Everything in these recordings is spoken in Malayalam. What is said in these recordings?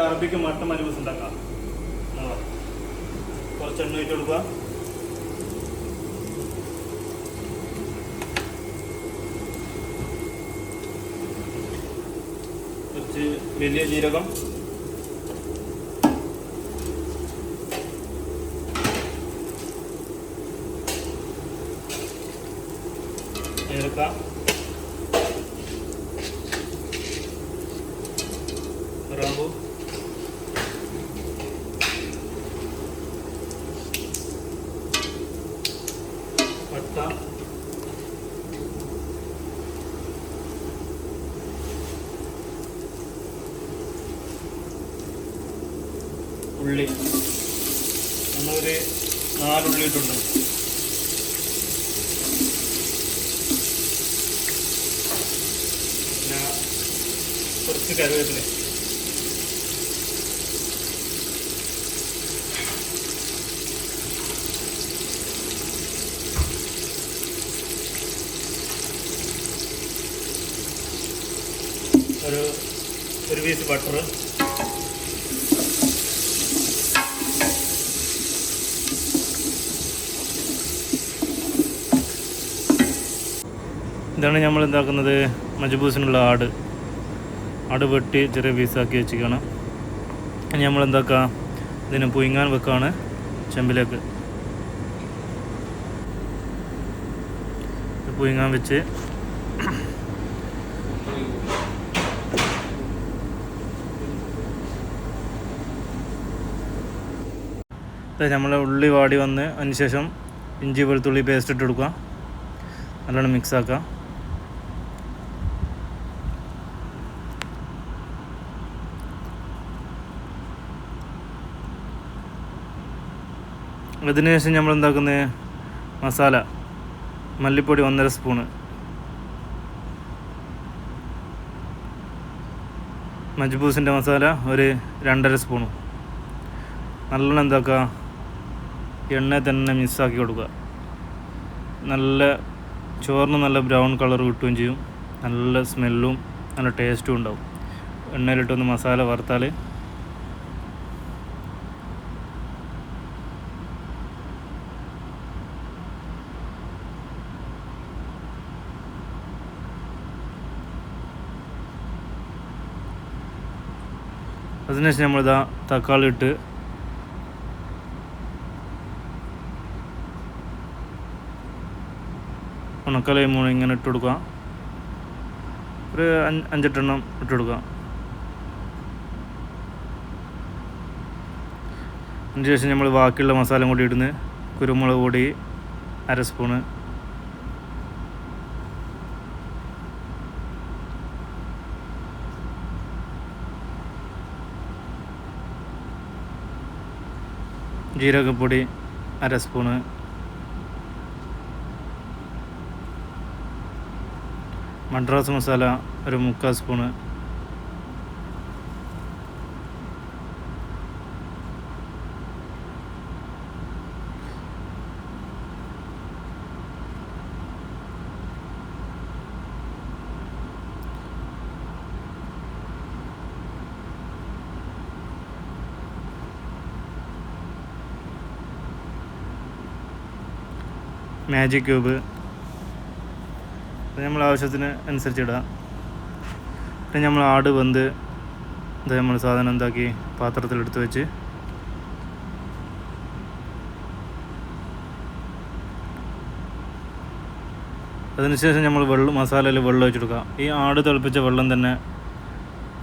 അറബിക്ക് മട്ടൻ മജ്ബൂസ് ഉണ്ടാക്കാം. കുറച്ച് എണ്ണ ഒഴിച്ച് കൊടുക്കുക. കുറച്ച് വലിയ ജീരകം, ഏലക്ക, ഗ്രാമ്പു, പട്ട, ഉള്ളി. നമ്മളൊരു 4 ഉള്ളി ഇട്ടുണ്ട്. പിന്നെ കുറച്ച് കറിവേപ്പില. ഒരു പീസ് ബട്ടർ. ഇതാണ് നമ്മൾ എന്താക്കുന്നത്, മജ്ബൂസിനുള്ള ആട് വെട്ടി ചെറിയ പീസാക്കി വെച്ചിരിക്കുകയാണ്. ഇനി നമ്മൾ എന്താക്കുക, ഇതിനെ പുഴുങ്ങാൻ വെക്കുകയാണ് ചെമ്പിലേക്ക്. പുഴുങ്ങാൻ വെച്ച് നമ്മളെ ഉള്ളി വാടി വന്ന് അതിന് ശേഷം ഇഞ്ചി വെളുത്തുള്ളി പേസ്റ്റ് ഇട്ട് കൊടുക്കുക. നല്ലോണം മിക്സാക്കുക. അതിനുശേഷം നമ്മൾ എന്താക്കുന്നത്, മസാല മല്ലിപ്പൊടി 1.5 സ്പൂണ്, മജ്ബൂസിൻ്റെ മസാല ഒരു 2.5 സ്പൂണും നല്ലോണം എന്താക്കുക, എണ്ണ തന്നെ മിക്സാക്കി കൊടുക്കുക. നല്ല ചോറിന് നല്ല ബ്രൗൺ കളർ കിട്ടുകയും ചെയ്യും. നല്ല സ്മെല്ലും നല്ല ടേസ്റ്റും ഉണ്ടാവും. എണ്ണയിലിട്ടൊന്ന് മസാല വറുത്താൽ അതിനുശേഷം നമ്മളിതാ തക്കാളി ഇട്ട് ഉണക്കലൈമൂൺ ഇങ്ങനെ ഇട്ട് കൊടുക്കുക. ഒരു 5-8 എണ്ണം ഇട്ട് കൊടുക്കുക. അതിനുശേഷം നമ്മൾ ബാക്കിയുള്ള മസാല കൂടി ഇടുന്നു. കുരുമുളക് പൊടി 1/2 സ്പൂണ്, ജീരകപ്പൊടി 1/2 സ്പൂണ്, മദ്രാസ് മസാല ഒരു 3/4 സ്പൂണ്, മാജിക് ക്യൂബ്. നമ്മൾ ആവശ്യത്തിന് അനുസരിച്ച് ഇടാം. പിന്നെ നമ്മൾ ആട് വെന്ത് ഇത് നമ്മൾ സാധനം എന്താക്കി പാത്രത്തിലെടുത്ത് വെച്ച് അതിനുശേഷം നമ്മൾ മസാലയിൽ വെള്ളം ഒഴിച്ച് കൊടുക്കുക. ഈ ആട് തിളപ്പിച്ച വെള്ളം തന്നെ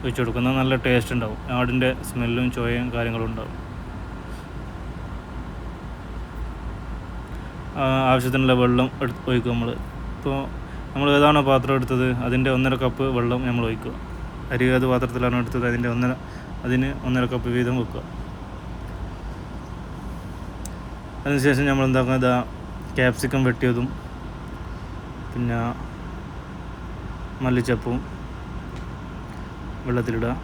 ഒഴിച്ച് കൊടുക്കുന്നത് നല്ല ടേസ്റ്റ് ഉണ്ടാവും. ആടിൻ്റെ സ്മെല്ലും ചോയയും കാര്യങ്ങളും ഉണ്ടാവും. ആവശ്യത്തിനുള്ള വെള്ളം ഒഴിക്കും. നമ്മൾ ഏതാണോ പാത്രം എടുത്തത് അതിൻ്റെ 1.5 കപ്പ് വെള്ളം നമ്മൾ ഒഴിക്കുക. അരി ഏത് പാത്രത്തിലാണോ എടുത്തത് അതിന് 1.5 കപ്പ് വീതം വെക്കുക. അതിനുശേഷം നമ്മൾ എന്താക്കുന്നത്, ക്യാപ്സിക്കം വെട്ടിയതും പിന്നെ മല്ലിച്ചപ്പും വെള്ളത്തിലിടുക.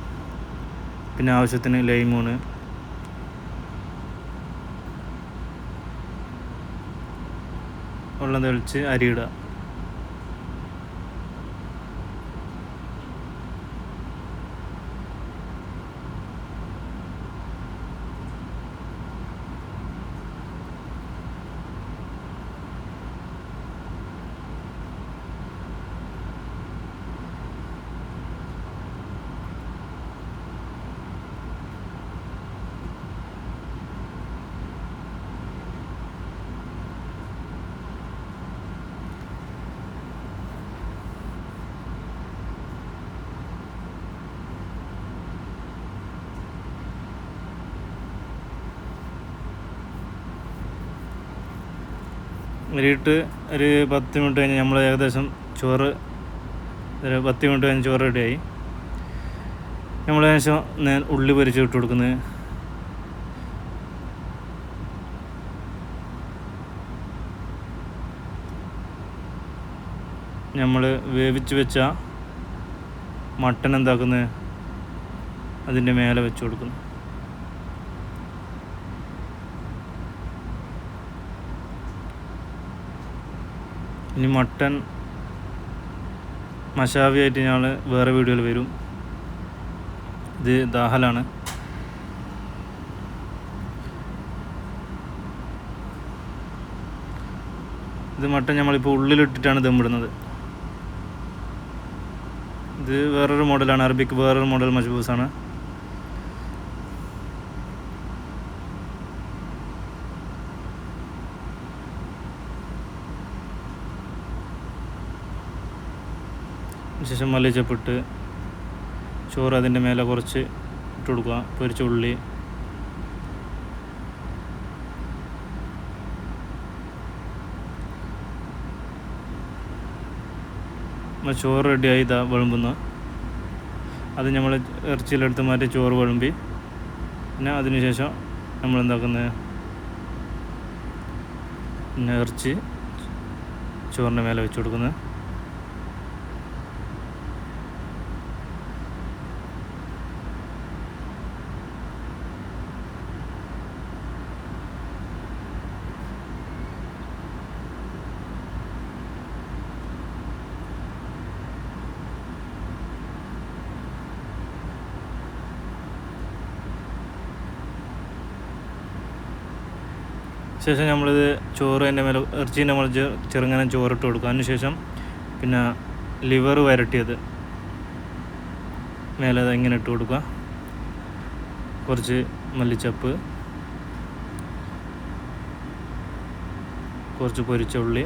പിന്നെ ആവശ്യത്തിന് ലൈമൂണ്, വെള്ളം തെളിച്ച് അരിയിടുക. അരിയിട്ട് ഒരു 10 മിനിറ്റ് കഴിഞ്ഞ് നമ്മൾ ഏകദേശം ചോറ് ഒരു 10 മിനിറ്റ് കഴിഞ്ഞ് ചോറ് റെഡിയായി. നമ്മൾ ഏകദേശം ഉള്ളി പൊരിച്ച് ഇട്ട് കൊടുക്കുന്നത്. നമ്മൾ വേവിച്ച് വെച്ച മട്ടൻ എന്താക്കുന്നത് അതിൻ്റെ മേലെ വെച്ച് കൊടുക്കുന്നു. ഇനി മട്ടൻ മഷാവിയായിട്ട് ഞങ്ങൾ വേറെ വീഡിയോയിൽ വരും. ഇത് ദാഹലാണ്. ഇത് മട്ടൻ നമ്മളിപ്പോൾ ഉള്ളിലിട്ടിട്ടാണ് ദമ്മിടുന്നത്. ഇത് വേറൊരു മോഡലാണ്, അറബിക്ക് വേറൊരു മോഡൽ മജ്ബൂസാണ്. ശേഷം മല്ലിച്ചപ്പിട്ട് ചോറ് അതിൻ്റെ മേലെ കുറച്ച് ഇട്ട് കൊടുക്കുക. പൊരിച്ച ഉള്ളി, ചോറ് റെഡിയായി ഇതാ വിളമ്പുന്നു. അത് നമ്മൾ ഇറച്ചിയിലെടുത്ത് മാറ്റി ചോറ് വിളമ്പി പിന്നെ അതിനുശേഷം നമ്മൾ എന്താക്കുന്നത് പിന്നെ ഇറച്ചി ചോറിൻ്റെ മേലെ വെച്ച് കൊടുക്കുന്നത്. ശേഷം നമ്മളിത് ചോറ് അതിൻ്റെ മേലെ ഇറച്ചീൻ്റെ നമ്മൾ ചെറുങ്ങനെ ചോറിട്ട് കൊടുക്കുക. അതിനുശേഷം പിന്നെ ലിവർ വരട്ടിയത് മേലെ ഇങ്ങനെ ഇട്ട് കൊടുക്കുക. കുറച്ച് മല്ലിച്ചപ്പ്, കുറച്ച് പൊരിച്ച ഉള്ളി,